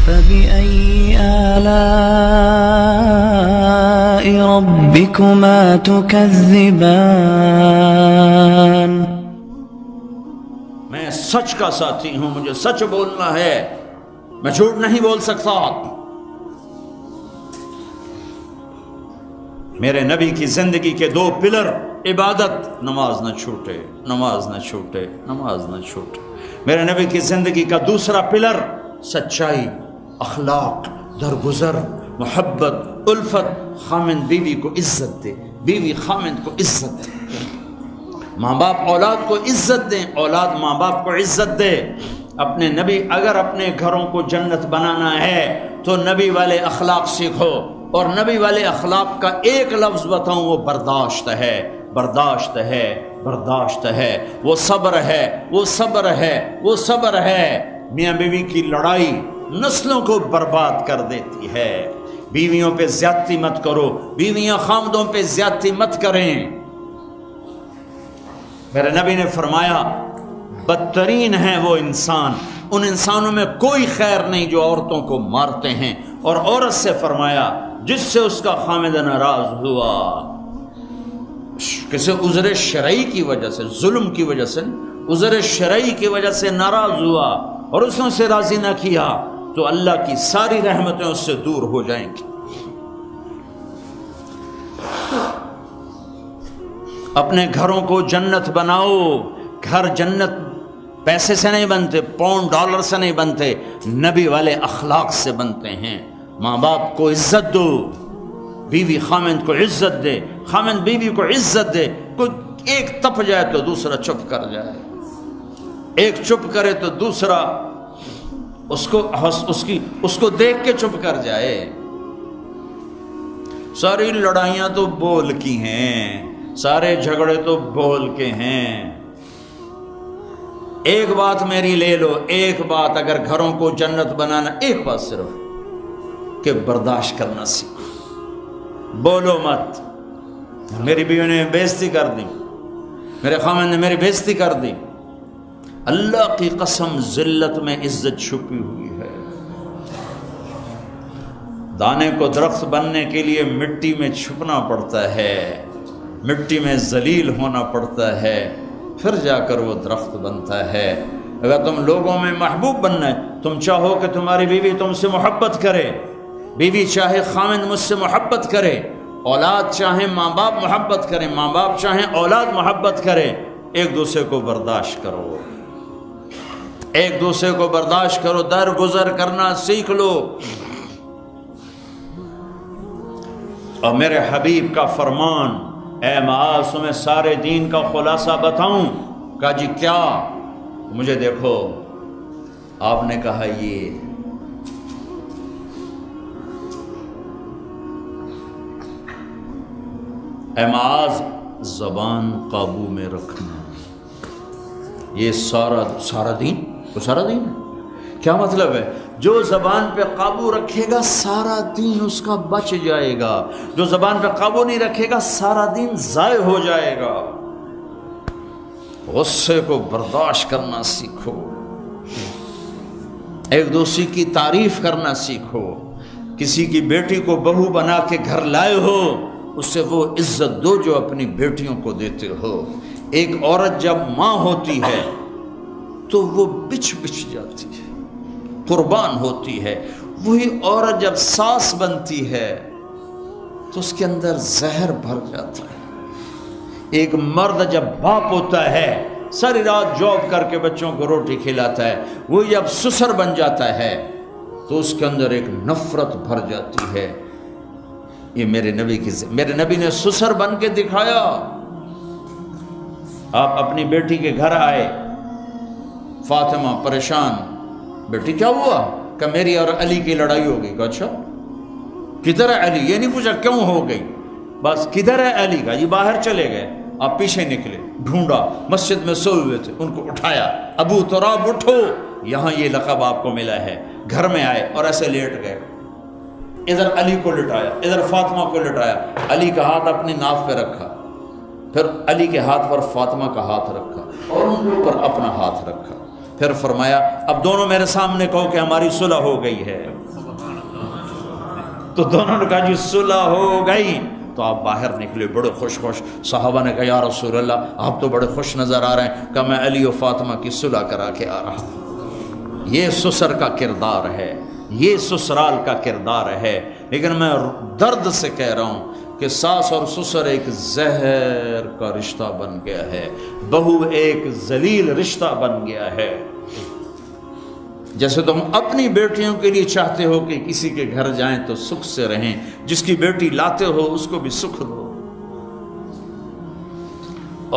فبأي آلاء ربكما تكذبان؟ میں سچ کا ساتھی ہوں، مجھے سچ بولنا ہے، میں جھوٹ نہیں بول سکتا۔ میرے نبی کی زندگی کے دو پلر، عبادت، نماز نہ چھوٹے، نماز نہ چھوٹے، نماز نہ چھوٹے۔ میرے نبی کی زندگی کا دوسرا پلر، سچائی، اخلاق، درگزر، محبت، الفت، خامند بیوی کو عزت دے، بیوی خامند کو عزت دے، ماں باپ اولاد کو عزت دیں، اولاد ماں باپ کو عزت دے۔ اپنے نبی، اگر اپنے گھروں کو جنت بنانا ہے تو نبی والے اخلاق سیکھو، اور نبی والے اخلاق کا ایک لفظ بتاؤں، وہ برداشت ہے، برداشت ہے، برداشت ہے، وہ صبر ہے، وہ صبر ہے، وہ صبر ہے۔ میاں بیوی کی لڑائی نسلوں کو برباد کر دیتی ہے۔ بیویوں پہ زیادتی مت کرو، بیویاں خامدوں پہ زیادتی مت کریں۔ میرے نبی نے فرمایا بدترین ہیں وہ انسان، ان انسانوں میں کوئی خیر نہیں جو عورتوں کو مارتے ہیں، اور عورت سے فرمایا جس سے اس کا خامد ناراض ہوا، کسی عذر شرعی کی وجہ سے، ظلم کی وجہ سے، عذر شرعی کی وجہ سے ناراض ہوا اور اس نے اسے راضی نہ کیا، تو اللہ کی ساری رحمتیں اس سے دور ہو جائیں گی۔ اپنے گھروں کو جنت بناؤ۔ گھر جنت پیسے سے نہیں بنتے، پاؤنڈ ڈالر سے نہیں بنتے، نبی والے اخلاق سے بنتے ہیں۔ ماں باپ کو عزت دو، بیوی خامند کو عزت دے، خامند بیوی کو عزت دے۔ کوئی ایک تپ جائے تو دوسرا چپ کر جائے، ایک چپ کرے تو دوسرا اس کو دیکھ کے چپ کر جائے۔ ساری لڑائیاں تو بول کی ہیں، سارے جھگڑے تو بول کے ہیں۔ ایک بات میری لے لو، ایک بات اگر گھروں کو جنت بنانا، ایک بات صرف کہ برداشت کرنا سیکھو، بولو مت۔ میری بیوی نے بےعزتی کر دی، میرے خامن نے میری بےعزتی کر دی، اللہ کی قسم ذلت میں عزت چھپی ہوئی ہے۔ دانے کو درخت بننے کے لیے مٹی میں چھپنا پڑتا ہے، مٹی میں ذلیل ہونا پڑتا ہے، پھر جا کر وہ درخت بنتا ہے۔ اگر تم لوگوں میں محبوب بننا ہے، تم چاہو کہ تمہاری بیوی تم سے محبت کرے، بیوی چاہے خامند مجھ سے محبت کرے، اولاد چاہے ماں باپ محبت کریں، ماں باپ چاہیں اولاد محبت کرے، ایک دوسرے کو برداشت کرو، ایک دوسرے کو برداشت کرو، درگزر کرنا سیکھ لو۔ اور میرے حبیب کا فرمان، اے معاذ تمہیں سارے دین کا خلاصہ بتاؤں؟ کہا جی کیا؟ مجھے دیکھو، آپ نے کہا یہ اے معاذ زبان قابو میں رکھنا، یہ سارا دین، وہ سارا دین ہے۔ کیا مطلب ہے؟ جو زبان پہ قابو رکھے گا سارا دین اس کا بچ جائے گا، جو زبان پہ قابو نہیں رکھے گا سارا دین ضائع ہو جائے گا۔ غصے کو برداشت کرنا سیکھو، ایک دوسرے کی تعریف کرنا سیکھو۔ کسی کی بیٹی کو بہو بنا کے گھر لائے ہو، اس سے وہ عزت دو جو اپنی بیٹیوں کو دیتے ہو۔ ایک عورت جب ماں ہوتی ہے تو وہ بچ جاتی ہے، قربان ہوتی ہے۔ وہی عورت جب ساس بنتی ہے تو اس کے اندر زہر بھر جاتا ہے۔ ایک مرد جب باپ ہوتا ہے، ساری رات جاب کر کے بچوں کو روٹی کھلاتا ہے، وہ جب سسر بن جاتا ہے تو اس کے اندر ایک نفرت بھر جاتی ہے۔ یہ میرے نبی نے سسر بن کے دکھایا۔ آپ اپنی بیٹی کے گھر آئے، فاطمہ پریشان، بیٹی کیا ہوا؟ کہ میری اور علی کی لڑائی ہو گئی۔ کہا اچھا کدھر ہے علی؟ یہ نہیں پوچھا کیوں ہو گئی، بس کدھر ہے علی؟ کا یہ باہر چلے گئے۔ آپ پیچھے نکلے، ڈھونڈا، مسجد میں سوئے ہوئے تھے، ان کو اٹھایا، ابو تراب اٹھو، یہاں یہ لقب آپ کو ملا ہے۔ گھر میں آئے اور ایسے لیٹ گئے، ادھر علی کو لٹایا، ادھر فاطمہ کو لٹایا، علی کا ہاتھ اپنی ناف پہ رکھا، پھر علی کے ہاتھ پر فاطمہ کا ہاتھ رکھا اور ان کے اوپر اپنا ہاتھ رکھا، پھر فرمایا اب دونوں میرے سامنے کہو کہ ہماری صلح ہو گئی ہے۔ تو دونوں نے کہا جی صلح ہو گئی. تو آپ باہر نکلے بڑے خوش خوش. صحابہ نے کہا یا رسول اللہ آپ تو بڑے خوش نظر آ رہے ہیں. کہا میں علی و فاطمہ کی صلح کرا کے آ رہا ہوں. یہ سسر کا کردار ہے, یہ سسرال کا کردار ہے. لیکن میں درد سے کہہ رہا ہوں کہ ساس اور سسر ایک زہر کا رشتہ بن گیا ہے, بہو ایک ذلیل رشتہ بن گیا ہے. جیسے تم اپنی بیٹیوں کے لیے چاہتے ہو کہ کسی کے گھر جائیں تو سکھ سے رہیں, جس کی بیٹی لاتے ہو اس کو بھی سکھ دو.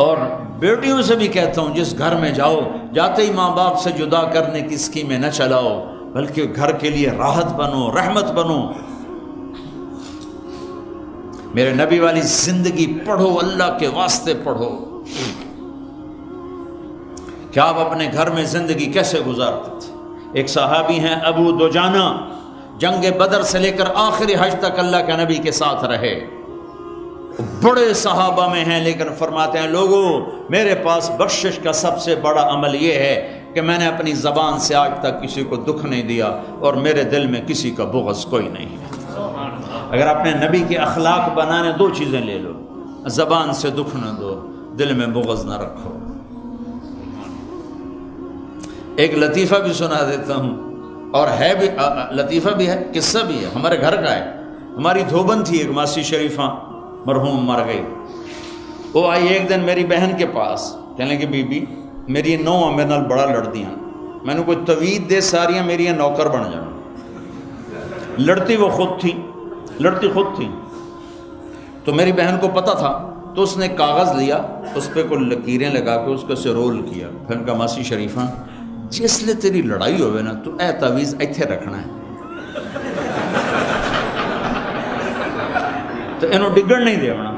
اور بیٹیوں سے بھی کہتا ہوں جس گھر میں جاؤ جاتے ہی ماں باپ سے جدا کرنے کی اسکیمیں نہ چلاؤ, بلکہ گھر کے لیے راحت بنو, رحمت بنو. میرے نبی والی زندگی پڑھو, اللہ کے واسطے پڑھو کہ آپ اپنے گھر میں زندگی کیسے گزارتے تھے. ایک صحابی ہیں ابو دجانہ, جنگ بدر سے لے کر آخری حج تک اللہ کے نبی کے ساتھ رہے. بڑے صحابہ میں ہیں, لیکن فرماتے ہیں لوگوں میرے پاس بخشش کا سب سے بڑا عمل یہ ہے کہ میں نے اپنی زبان سے آج تک کسی کو دکھ نہیں دیا اور میرے دل میں کسی کا بغض کوئی نہیں ہے. اگر اپنے نبی کے اخلاق بنانے دو چیزیں لے لو, زبان سے دکھ نہ دو, دل میں بغض نہ رکھو. ایک لطیفہ بھی سنا دیتا ہوں, اور ہے بھی لطیفہ بھی ہے, قصہ بھی ہے, ہمارے گھر کا ہے. ہماری دھوبن تھی ایک ماسی شریفہ, مرحوم مر گئی. وہ آئی ایک دن میری بہن کے پاس, کہنے کہ بی بی میری نو میرے نال بڑا لڑدی ہیں, میں نے کوئی توید دے ساریاں میری نوکر بن جانا. لڑتی وہ خود تھی, لڑتی خود تھی. تو میری بہن کو پتہ تھا, تو اس نے کاغذ لیا, اس پہ کوئی لکیریں لگا کے اس کو سے رول کیا. پھر کہا ماسی شریفہ جس لئے تیری لڑائی ہوئے نا تو اے تعویذ ایتھے رکھنا ہے, تو انہوں ڈگن نہیں دیونا,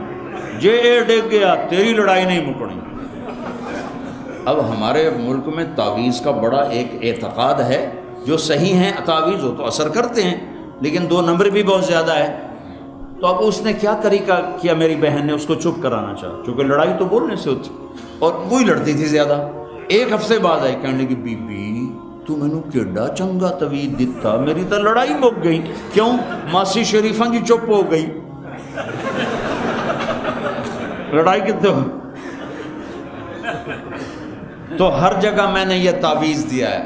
جے اے ڈگ گیا تیری لڑائی نہیں مکڑی. اب ہمارے ملک میں تعویذ کا بڑا ایک اعتقاد ہے, جو صحیح ہیں تعویذ ہو تو اثر کرتے ہیں, لیکن 2 نمبر بھی بہت زیادہ ہے. تو اب اس نے کیا طریقہ کیا, میری بہن نے اس کو چپ کرانا چاہا, چونکہ لڑائی تو بولنے سے ہوتی اور وہی لڑتی تھی زیادہ. ایک ہفتے بعد آئی, کہنے لگی بی بی تو میں نے کیڈا چنگا توید دیتا, میری تو لڑائی مک گئی. کیوں؟ ماسی شریفہ جی چپ ہو گئی, لڑائی کتنے ہو. تو ہر جگہ میں نے یہ تعویذ دیا ہے.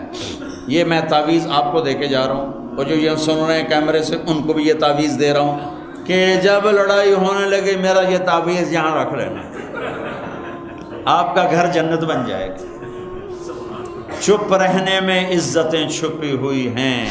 یہ میں تعویذ آپ کو دے کے جا رہا ہوں, اور جو یہ سن رہے ہیں کیمرے سے ان کو بھی یہ تعویذ دے رہا ہوں کہ جب لڑائی ہونے لگے میرا یہ تعویذ یہاں رکھ لینا, آپ کا گھر جنت بن جائے گا. چپ رہنے میں عزتیں چھپی ہوئی ہیں.